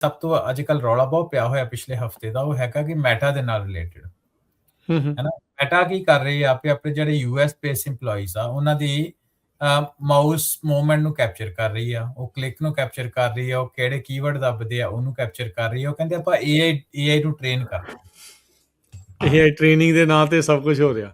ਸਭ ਤੋਂ ਅੱਜ-ਕੱਲ੍ਹ ਰੌਲਾ ਬਹੁਤ ਪਿਆ ਹੋਇਆ ਪਿਛਲੇ ਹਫ਼ਤੇ ਦਾ, ਉਹ ਹੈਗਾ ਕਿ ਮੈਟਾ ਦੇ ਨਾਲ ਰਿਲੇਟਡ, ਹੈ ਨਾ? ਮੈਟਾ ਕੀ ਕਰ ਰਹੀ ਆ, ਆਪਣੇ ਜਿਹੜੇ ਯੂਐਸ ਬੇਸ ਇੰਪਲੋਈਜ਼ ਆ, ਉਹਨਾਂ ਦੀ ਮਾਊਸ ਮੂਵਮੈਂਟ ਨੂੰ ਕੈਪਚਰ ਕਰ ਰਹੀ ਆ, ਉਹ ਕਲਿੱਕ ਨੂੰ ਕੈਪਚਰ ਕਰ ਰਹੀ ਆ, ਉਹ ਕਿਹੜੇ ਕੀਵਰਡ ਦੱਬਦੇ ਆ, ਉਹਨੂੰ ਕੈਪਚਰ ਕਰ ਰਹੀ ਆ। ਉਹ ਕਹਿੰਦੇ ਆਪਾਂ ਏਆਈ ਨੂੰ ਟ੍ਰੇਨ ਕਰਨਾ। ਇਹ ਟ੍ਰੇਨਿੰਗ ਦੇ ਨਾਂ ਤੇ ਸਭ ਕੁਝ ਹੋ ਰਿਹਾ।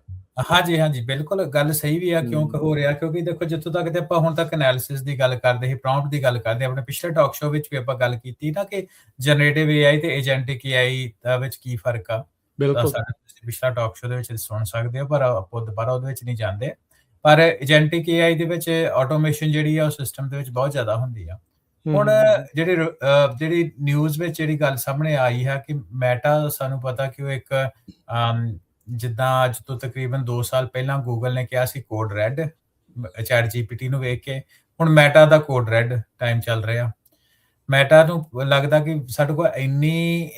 ਹਾਂਜੀ, ਹਾਂਜੀ, ਬਿਲਕੁਲ ਗੱਲ ਸਹੀ ਵੀ ਆ। ਕਿਉਂ ਹੋ ਰਿਹਾ? ਕਿਉਂਕਿ ਦੇਖੋ, ਜਿੱਥੋਂ ਤੱਕ ਤੇ ਆਪਾਂ ਹੁਣ ਤੱਕ ਐਨਾਲਿਸਿਸ ਦੀ ਗੱਲ ਕਰਦੇ ਸੀ, ਪ੍ਰੌਂਪਟ ਦੀ ਗੱਲ ਕਰਦੇ, ਆਪਣੇ ਪਿਛਲੇ ਟਾਕ ਸ਼ੋਅ ਵਿੱਚ ਵੀ ਆਪਾਂ ਗੱਲ ਕੀਤੀ ਨਾ ਕਿ ਜਨਰੇਟਿਵ ਏਆਈ ਤੇ ਏਜੰਟਿਕ ਏਆਈ ਵਿੱਚ ਕੀ ਫਰਕ ਆ। ਬਿਲਕੁਲ। ਤੁਸੀਂ ਪਿਛਲਾ ਟਾਕ ਸ਼ੋਅ ਦੇ ਵਿੱਚ ਸੁਣ ਸਕਦੇ ਹੋ, ਪਰ ਆਪਾਂ ਦੁਬਾਰਾ ਉਹਦੇ ਵਿੱਚ ਨਹੀਂ ਜਾਂਦੇ। ਪਰ ਏਜੰਟਿਕ ਏਆਈ ਦੇ ਵਿੱਚ ਆਟੋਮੇਸ਼ਨ ਜਿਹੜੀ ਆ, ਉਹ ਸਿਸਟਮ ਦੇ ਵਿੱਚ ਬਹੁਤ ਜ਼ਿਆਦਾ ਹੁੰਦੀ ਆ। ਹੁਣ ਜਿਹੜੀ ਨਿਊਜ਼ ਵਿੱਚ ਜਿਹੜੀ ਗੱਲ ਸਾਹਮਣੇ ਆਈ ਹੈ ਕਿ ਮੈਟਾ, ਸਾਨੂੰ ਪਤਾ ਕਿ ਉਹ ਇੱਕ ਜਿੱਦਾਂ ਅੱਜ ਤੋਂ ਤਕਰੀਬਨ 2 ਸਾਲ ਪਹਿਲਾਂ ਗੂਗਲ ਨੇ ਕਿਹਾ ਸੀ ਕੋਡ ਰੈੱਡ ਚੈਟ ਜੀਪੀਟੀ ਨੂੰ ਵੇਖ ਕੇ, ਹੁਣ ਮੈਟਾ ਦਾ ਕੋਡ ਰੈੱਡ ਟਾਈਮ ਚੱਲ ਰਿਹਾ। ਮੈਟਾ ਨੂੰ ਲੱਗਦਾ ਕਿ ਸਾਡੇ ਕੋਲ ਇੰਨੀ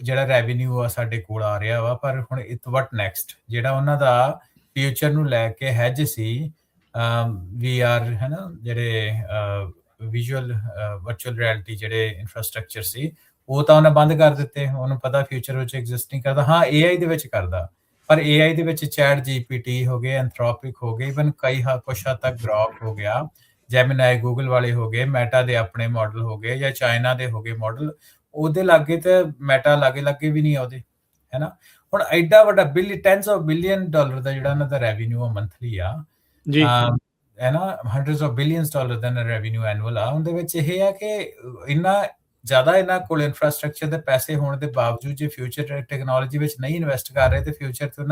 ਜਿਹੜਾ ਰੈਵਨਿਊ ਆ ਸਾਡੇ ਕੋਲ ਆ ਰਿਹਾ ਵਾ, ਪਰ ਹੁਣ ਵਟ ਨੈਕਸਟ, ਜਿਹੜਾ ਉਹਨਾਂ ਦਾ ਫਿਊਚਰ ਨੂੰ ਲੈ ਕੇ ਹੈਜ ਸੀ, VR, ਹੈ ਨਾ, ਜਿਹੜੇ ਵਰਚੁਅਲ ਰਿਐਲਿਟੀ ਜਿਹੜੇ ਇਨਫਰਾਸਟ੍ਰਕਚਰ ਸੀ, ਉਹ ਤਾਂ ਉਹਨੇ ਬੰਦ ਕਰ ਦਿੱਤੇ। ਉਹਨੂੰ ਪਤਾ ਫਿਊਚਰ ਵਿੱਚ ਐਗਜ਼ਿਸਟ ਨਹੀਂ ਕਰਦਾ। ਹਾਂ, ਏਆਈ ਦੇ ਵਿੱਚ ਕਰਦਾ, ਪਰ ਏਆਈ ਦੇ ਵਿੱਚ ਚੈਟ ਜੀਪੀਟੀ ਹੋ ਗਏ, ਐਂਥਰੋਪਿਕ ਹੋ ਗਏ, ਇਵਨ ਕੁਛ ਹੱਦ ਤੱਕ ਗ੍ਰੋਕ ਹੋ ਗਿਆ, ਜੈਮੀਨਾਈ ਗੂਗਲ ਵਾਲੇ ਹੋ ਗਏ, ਮੈਟਾ ਦੇ ਆਪਣੇ ਮਾਡਲ ਹੋ ਗਏ, ਜਾਂ ਚਾਈਨਾ ਦੇ ਹੋ ਗਏ ਮਾਡਲ, ਉਹਦੇ ਲਾਗੇ ਤੇ ਮੈਟਾ ਲਾਗੇ ਵੀ ਨਹੀਂ ਉਹਦੇ, ਹੈ ਨਾ? ਹੁਣ ਐਡਾ ਵੱਡਾ $10s of billion ਦਾ ਜਿਹੜਾ ਉਹਨਾਂ ਦਾ ਰੈਵਨਿਊ ਆ ਮੰਥਲੀ ਆ, ਹੈ ਨਾ, $100s of billions the revenue annual ਆ। ਉਹਦੇ ਵਿੱਚ ਇਹ ਆ ਕਿ ਇੰਨਾ ਜ਼ਿਆਦਾ ਇਹਨਾਂ ਕੋਲ ਇਨਫਰਾਸਟ੍ਰਕਚਰ ਦੇ ਪੈਸੇ ਹੋਣ ਦੇ ਬਾਵਜੂਦ ਜੇ ਫਿਊਚਰ ਟੈਕਨੋਲੋਜੀ ਵਿੱਚ ਨਹੀਂ ਇਨਵੈਸਟ ਕਰ ਰਹੇ, ਤੇ ਫਿਊਚਰ ਤੇ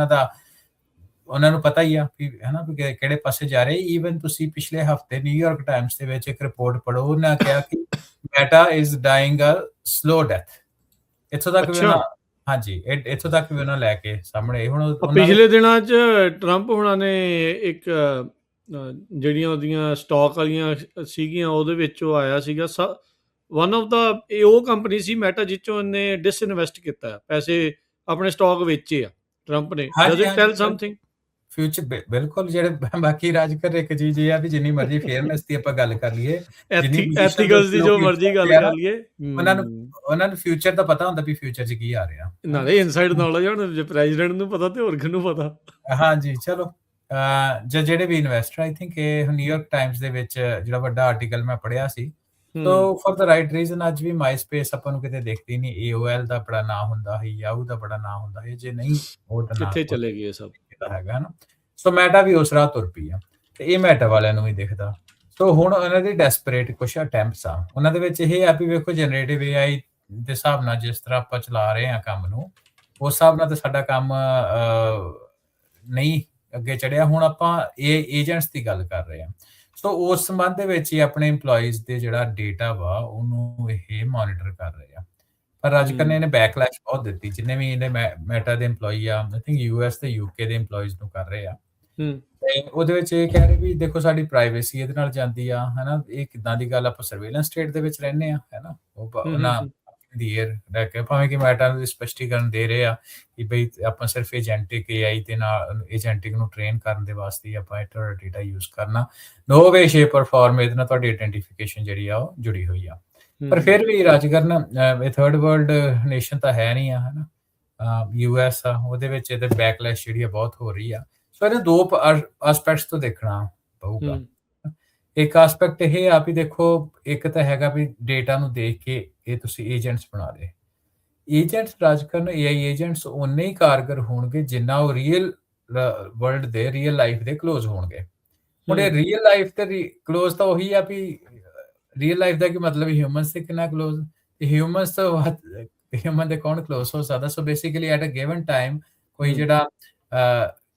ਉਹਨਾਂ ਨੂੰ ਪਤਾ ਹੀ ਆ ਵੀ, ਹੈ ਨਾ, ਵੀ ਕਿਹੜੇ ਪਾਸੇ ਜਾ ਰਹੇ। ਈਵਨ ਤੁਸੀਂ ਪਿਛਲੇ ਹਫ਼ਤੇ ਨਿਊਯਾਰਕ ਟਾਈਮਸ ਦੇ ਵਿੱਚ ਇੱਕ ਰਿਪੋਰਟ ਪੜ੍ਹੋ, ਉਹਨਾਂ ਕਿਹਾ ਕਿ Meta is dying a slow death. ਇੱਥੋਂ ਤੱਕ ਵੀ ਹਾਂਜੀ, ਇੱਥੋਂ ਤੱਕ ਵੀ ਉਹਨਾਂ ਲੈ ਕੇ ਸਾਹਮਣੇ। ਹੁਣ ਪਿਛਲੇ ਦਿਨਾਂ 'ਚ ਟਰੰਪ ਹੋਣਾ ਨੇ ਇੱਕ ਜਿਹੜੀਆਂ ਉਹਦੀਆਂ ਸਟਾਕ ਵਾਲੀਆਂ ਸੀਗੀਆਂ, ਉਹਦੇ ਵਿੱਚ ਉਹ ਆਇਆ ਸੀਗਾ ਵਨ ਆਫ ਦਾ, ਇਹ ਉਹ ਕੰਪਨੀ ਸੀ ਮੈਟਾ ਜਿੱਚੋਂ ਇਹਨੇ ਡਿਸਇਨਵੈਸਟ ਕੀਤਾ, ਪੈਸੇ ਆਪਣੇ ਸਟਾਕ ਵੇਚੇ ਆ ਟਰੰਪ ਨੇ। Does it tell something? Future ਬਿਲਕੁਲ। ਜਿਹੜੇ ਬਾਕੀ ਰਾਜ ਕਰ, ਇੱਕ ਚੀਜ਼ ਇਹ ਆ ਵੀ ਜਿੰਨੀ ਮਰਜ਼ੀ ਫੇਅਰਨੈਸ ਦੀ ਆਪਾਂ ਗੱਲ ਕਰ ਲਈਏ, ਐਥੀਕਲਸ ਦੀ ਜੋ ਮਰਜ਼ੀ ਗੱਲ ਕਰ ਲਈਏ, ਉਹਨਾਂ ਨੂੰ ਫਿਊਚਰ ਦਾ ਪਤਾ ਹੁੰਦਾ ਵੀ ਫਿਊਚਰ 'ਚ ਕੀ ਆ ਰਿਹਾ। ਨਾਲੇ ਇਨਸਾਈਡ ਨੌਲੇਜ ਹੁਣ ਜੇ ਪ੍ਰੈਜ਼ੀਡੈਂਟ ਨੂੰ ਪਤਾ ਤੇ ਹੋਰ ਕਿਹਨੂੰ ਪਤਾ। ਹਾਂਜੀ, ਚਲੋ, ਜਿਹੜੇ ਵੀ ਇਨਵੈਸਟਰ, ਆਈ ਥਿੰਕ ਇਹ ਨਿਊਯਾਰਕ ਟਾਈਮਸ ਦੇ ਵਿੱਚ ਜਿਹੜਾ ਵੱਡਾ ਆਰਟੀਕਲ ਮੈਂ ਪੜ੍ਹਿਆ ਸੀ, so for the right reason ਅੱਜ ਵੀ ਮਾਈਸਪੇਸ ਆਪਾਂ ਨੂੰ ਕਿਤੇ ਦਿਖਦੀ ਨਹੀਂ। AOL ਦਾ ਬੜਾ ਨਾਂ ਹੁੰਦਾ ਹੈ, ਯਾਹੂ ਦਾ ਬੜਾ ਨਾਂ ਹੁੰਦਾ ਹੈ, ਜੇ ਨਹੀਂ ਉਹ ਤਾਂ ਕਿੱਥੇ ਚਲੇ ਗਏ ਸਭ ਹੈਗਾ ਨਾ। ਸੋ ਮੈਟਾ ਵੀ ਉਸ ਰਾਹ ਤੁਰ ਪਈ ਆ, ਤੇ ਇਹ ਮੈਟਾ ਵਾਲਿਆਂ ਨੂੰ ਵੀ ਦਿਖਦਾ। ਸੋ ਹੁਣ ਉਹਨਾਂ ਦੀ ਡੈਸਪਰੇਟ ਕੁਛ ਅਟੈਂਪਟਸ ਆ ਉਹਨਾਂ ਦੇ ਵਿੱਚ। ਇਹ ਆ ਵੀ ਵੇਖੋ, ਜਨਰੇਟਿਵ ਏਆਈ ਦੇ ਹਿਸਾਬ ਨਾਲ ਜਿਸ ਤਰ੍ਹਾਂ ਆਪਾਂ ਚਲਾ ਰਹੇ ਹਾਂ ਕੰਮ ਨੂੰ, ਉਸ ਹਿਸਾਬ ਨਾਲ ਤਾਂ ਸਾਡਾ ਕੰਮ ਨਹੀਂ ਅੱਗੇ ਚੜਿਆ। ਹੁਣ ਆਪਾਂ ਏਜੰਟਸ ਦੀ ਗੱਲ ਕਰ ਰਹੇ ਹਾਂ। ਸੋ ਉਸ ਸੰਬੰਧ ਦੇ ਵਿੱਚ ਹੀ ਆਪਣੇ EMPLOYEES ਦੇ ਜਿਹੜਾ ਡੇਟਾ ਵਾ, ਉਹਨੂੰ ਇਹ ਮੋਨੀਟਰ ਕਰ ਰਹੇ ਆ। ਪਰ ਅੱਜ ਕੱਲ੍ਹ ਇਹਨੇ ਬੈਕਲੈਸ਼ ਬਹੁਤ ਦਿੱਤੀ, ਜਿੰਨੇ ਵੀ ਇਹਨੇ ਮੈਟਾ ਦੇ EMPLOYEE ਆ, ਆਈ ਥਿੰਕ US ਤੇ UK ਦੇ EMPLOYEES ਨੂੰ ਕਰ ਰਹੇ ਆ। ਤੇ ਉਹਦੇ ਵਿੱਚ ਇਹ ਕਹਿ ਰਹੇ ਵੀ ਦੇਖੋ, ਸਾਡੀ ਪ੍ਰਾਈਵੇਸੀ ਇਹਦੇ ਨਾਲ ਜਾਂਦੀ ਆ, ਹਨਾ। ਇਹ ਕਿੱਦਾਂ ਦੀ ਗੱਲ? ਆਪਾਂ ਸਰਵੇਲੈਂਸ ਸਟੇਟ ਦੇ ਵਿੱਚ ਰਹਿੰਦੇ ਆ, ਹੈ ਨਾ। ਉਹਨਾਂ ਦੀ ਏਅਰ ਰਹਿ ਕੇ, ਭਾਵੇਂ ਕਿ ਮੈਟਾ ਨੂੰ ਸਪਸ਼ਟੀਕਰਨ ਦੇ ਰਹੇ ਆ ਕਿ ਬਈ ਆਪਾਂ ਸਿਰਫ ਏਜੰਟਿਕ ਏਆਈ ਦੇ ਨਾਲ, ਏਜੰਟਿਕ ਨੂੰ ਟ੍ਰੇਨ ਕਰਨ ਦੇ ਵਾਸਤੇ ਆਪਾਂ ਇਹ ਡੇਟਾ ਯੂਜ਼ ਕਰਨਾ। ਨੋ ਵੇ ਸ਼ੇਪ ਔਰ ਫਾਰਮ ਇਹਦੇ ਨਾਲ ਤੁਹਾਡੀ ਆਇਡੈਂਟੀਫਿਕੇਸ਼ਨ ਜਿਹੜੀ ਆ ਉਹ ਜੁੜੀ ਹੋਈ ਆ। ਪਰ ਫਿਰ ਵੀ ਰਾਜ ਕਰਨ, ਇਹ ਥਰਡ ਵਰਲਡ ਨੇਸ਼ਨ ਤਾਂ ਹੈ ਨਹੀਂ ਆ, ਹੈ ਨਾ। US ਆ, ਉਹਦੇ ਵਿੱਚ ਇਹਦੇ ਬੈਕਲੈਸ਼ ਜਿਹੜੀ ਆ ਬਹੁਤ ਹੋ ਰਹੀ ਆ। ਸੋ ਇਹਦੇ ਦੋ ਆਸਪੈਕਟਸ ਤੋਂ ਦੇਖਣਾ ਪਊਗਾ। ਇੱਕ ਆਸਪੈਕਟ ਇਹ ਆ ਵੀ ਦੇਖੋ, ਇੱਕ ਤਾਂ ਹੈਗਾ ਵੀ ਡੇਟਾ ਨੂੰ ਦੇਖ ਕੇ ਇਹ ਤੁਸੀਂ ਏਜੰਟਸ ਬਣਾ ਲਏ। ਏਜੰਟਸ ਰਾਜ ਕਰਨ, AI ਏਜੰਟਸ ਉਨੇ ਹੀ ਕਾਰਗਰ ਹੋਣਗੇ ਜਿੰਨਾ ਉਹ ਰੀਅਲ ਵਰਲਡ ਦੇ, ਰੀਅਲ ਲਾਈਫ ਦੇ ਕਲੋਜ਼ ਹੋਣਗੇ। ਹੁਣ ਇਹ ਰੀਅਲ ਲਾਈਫ ਤੇ ਕਲੋਜ਼ ਤਾਂ ਉਹੀ ਆ ਵੀ ਰੀਅਲ ਲਾਈਫ ਦਾ ਕੀ ਮਤਲਬ ਹਿਊਮਨਸ ਦੇ ਕਿੰਨਾ ਕਲੋਜ਼? ਹਿਊਮਨਸ ਤੋਂ ਹਿਊਮਨ ਦੇ ਕੌਣ ਕਲੋਜ਼ ਹੋ ਸਕਦਾ? So basically at a given time ਕੋਈ ਜਿਹੜਾ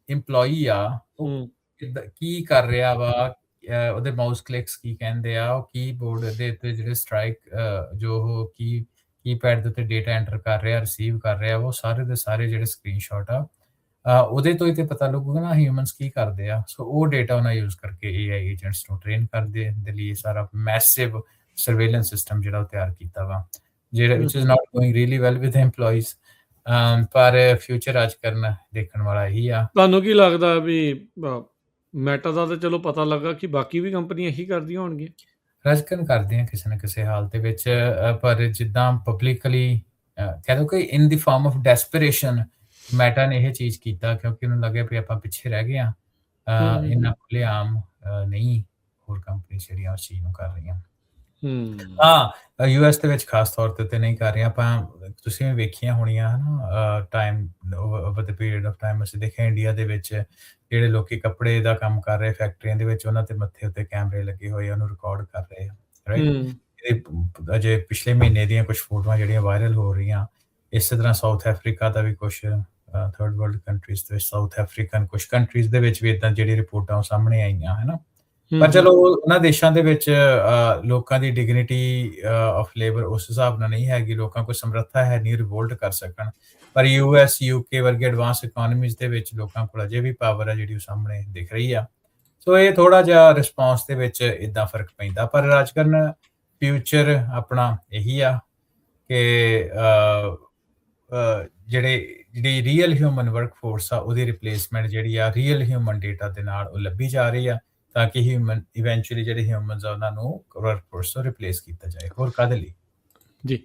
EMPLOYEE ਆ, ਉਹ ਕੀ ਕਰ ਰਿਹਾ ਵਾ, ਉਹਦੇ ਮਾਊਸ ਕਲਿਕਸ ਕੀ ਕਹਿੰਦੇ ਆ, ਉਹ ਕੀਬੋਰਡ ਦੇ ਉੱਤੇ ਜਿਹੜੇ ਸਟ੍ਰਾਈਕ ਜੋ ਉਹ ਕੀਪੈਡ ਦੇ ਉੱਤੇ ਡੇਟਾ ਐਂਟਰ ਕਰ ਰਿਹਾ, ਰਿਸੀਵ ਕਰ ਰਿਹਾ, ਉਹ ਸਾਰੇ ਦੇ ਸਾਰੇ ਜਿਹੜੇ ਸਕਰੀਨਸ਼ਾਟ ਆ, ਉਹਦੇ ਤੋਂ ਹੀ ਤੇ ਪਤਾ ਲੱਗੂਗਾ ਨਾ ਹਿਊਮਨਸ ਕੀ ਕਰਦੇ ਆ। ਸੋ ਉਹ ਡੇਟਾ ਉਹਨਾਂ ਯੂਜ਼ ਕਰਕੇ AI ਏਜੰਟਸ ਨੂੰ ਟ੍ਰੇਨ ਕਰਦੇ ਦੇ ਲਈ ਸਾਰਾ ਮੈਸਿਵ ਸਰਵੇਲੈਂਸ ਸਿਸਟਮ ਜਿਹੜਾ ਉਹ ਤਿਆਰ ਕੀਤਾ ਵਾ, ਜਿਹੜਾ which is not going really well with EMPLOYEES। ਪਰ ਫਿਊਚਰ ਅੱਜ ਕਰਨ ਦੇਖਣ ਵਾਲਾ ਇਹੀ ਆ। ਤੁਹਾਨੂੰ ਕੀ ਲੱਗਦਾ ਵੀ ਮੈਟਾ ਦਾ ਤਾਂ ਚਲੋ ਪਤਾ ਲੱਗਾ ਕਿ ਬਾਕੀ ਵੀ ਕੰਪਨੀਆਂ ਇਹੀ ਕਰਦੀਆਂ ਹੋਣਗੀਆਂ? ਰਾਜਕਨ ਕਰਦੇ ਆ ਕਿਸੇ ਨਾ ਕਿਸੇ ਹਾਲ ਦੇ ਵਿੱਚ ਪਰ ਜਿੱਦਾਂ ਪਬਲਿਕਲੀ ਕਹਿ ਲਓ ਕਿ ਇਨ ਦੀ ਫਾਰਮ ਆਫ ਡੈਸਪਰੇਸ਼ਨ ਮੈਟਾ ਨੇ ਇਹ ਚੀਜ਼ ਕੀਤਾ ਕਿਉਂਕਿ ਉਹਨੂੰ ਲੱਗਿਆ ਵੀ ਆਪਾਂ ਪਿੱਛੇ ਰਹਿ ਗਏ ਆ ਹੂੰ, ਇੰਨਾ ਖੁੱਲ੍ਹੇਆਮ ਨਹੀਂ ਹੋਰ ਕੰਪਨੀ ਜਿਹੜੀਆਂ ਉਸ ਚੀਜ਼ ਨੂੰ ਕਰ ਰਹੀਆਂ। ਹੂੰ, ਹਾਂ, ਯੂਐਸ ਦੇ ਵਿੱਚ ਖਾਸ ਤੌਰ ਤੇ ਨਹੀਂ ਕਰ ਰਹੀਆਂ ਆਪਾਂ ਤੁਸੀਂ ਵੀ ਵੇਖੀਆਂ ਹੋਣੀਆਂ ਹਨਾ time over the period of time ਅਸੀਂ ਦੇਖਿਆ ਇੰਡੀਆ ਦੇ ਵਿੱਚ ਜਿਹੜੇ ਲੋਕੀ ਕੱਪੜੇ ਦਾ ਕੰਮ ਕਰ ਰਹੇ ਫੈਕਟਰੀਆਂ ਦੇ ਵਿੱਚ ਉਹਨਾਂ ਦੇ ਮੱਥੇ ਉੱਤੇ ਕੈਮਰੇ ਲੱਗੇ ਹੋਏ ਆ ਉਹਨੂੰ ਰਿਕਾਰਡ ਕਰ ਰਹੇ ਆ ਰਾਈਟ। ਹੂੰ, ਇਹ ਅਜੇ ਪਿਛਲੇ ਮਹੀਨੇ ਦੀਆਂ ਕੁਝ ਫੋਟੋਆਂ ਜਿਹੜੀਆਂ ਵਾਇਰਲ ਹੋ ਰਹੀਆਂ ਇਸੇ ਤਰ੍ਹਾਂ ਸਾਊਥ ਅਫਰੀਕਾ ਦਾ ਵੀ ਕੁਝ ਥਰਡ ਵਰਲਡ ਕੰਟਰੀਜ਼ ਦੇ ਵਿੱਚ ਸਾਊਥ ਅਫਰੀਕਨ ਕੁਝ ਕੰਟਰੀਜ਼ ਦੇ ਵਿੱਚ ਵੀ ਇਦਾਂ ਜਿਹੜੀ ਰਿਪੋਰਟਾਂ ਸਾਹਮਣੇ ਆਈਆਂ ਹਨਾ। ਪਰ ਚਲੋ ਉਹਨਾਂ ਦੇਸ਼ਾਂ ਦੇ ਵਿੱਚ ਲੋਕਾਂ ਦੀ ਡਿਗਨਿਟੀ ਆਫ ਲੇਬਰ ਉਸ ਹਿਸਾਬ ਨਾਲ ਨਹੀਂ ਹੈਗੀ ਲੋਕਾਂ ਕੋਲ ਸਮਰੱਥਾ ਹੈ ਨਹੀਂ ਰਿਵੋਲਟ ਕਰ ਸਕਣ ਪਰ ਯੂਐਸ ਯੂਕੇ ਵਰਗੇ ਐਡਵਾਂਸ ਇਕਨੋਮੀਜ਼ ਦੇ ਵਿੱਚ ਲੋਕਾਂ ਕੋਲ ਅਜੇ ਵੀ ਪਾਵਰ ਹੈ ਜਿਹੜੀ ਉਹ ਸਾਹਮਣੇ ਦਿਖ ਰਹੀ ਆ। ਸੋ ਇਹ ਥੋੜਾ ਜਿਹਾ ਰਿਸਪੌਂਸ ਦੇ ਵਿੱਚ ਇਦਾਂ ਫਰਕ ਪੈਂਦਾ ਪਰ ਰਾਜਕਰਨ ਫਿਊਚਰ ਆਪਣਾ ਇਹੀ ਆ ਕਿ ਜਿਹੜੀ ਰੀਅਲ ਹਿਊਮਨ ਵਰਕਫੋਰਸ ਆ ਉਹਦੀ ਰਿਪਲੇਸਮੈਂਟ ਜਿਹੜੀ ਆ ਰੀਅਲ ਹਿਊਮਨ ਡੇਟਾ ਦੇ ਨਾਲ ਉਹ ਲੱਭੀ ਜਾ ਰਹੀ ਆ ਤਾਂ ਕਿ ਹਿਊਮਨ ਇਵੈਂਚੁਅਲੀ ਜਿਹੜੇ ਹਿਊਮਨਸ ਆ ਉਹਨਾਂ ਨੂੰ ਵਰਕਫੋਰਸ ਤੋਂ ਰਿਪਲੇਸ ਕੀਤਾ ਜਾਏ ਹੋਰ ਕਾਹਦੇ ਲਈ। ਜੀ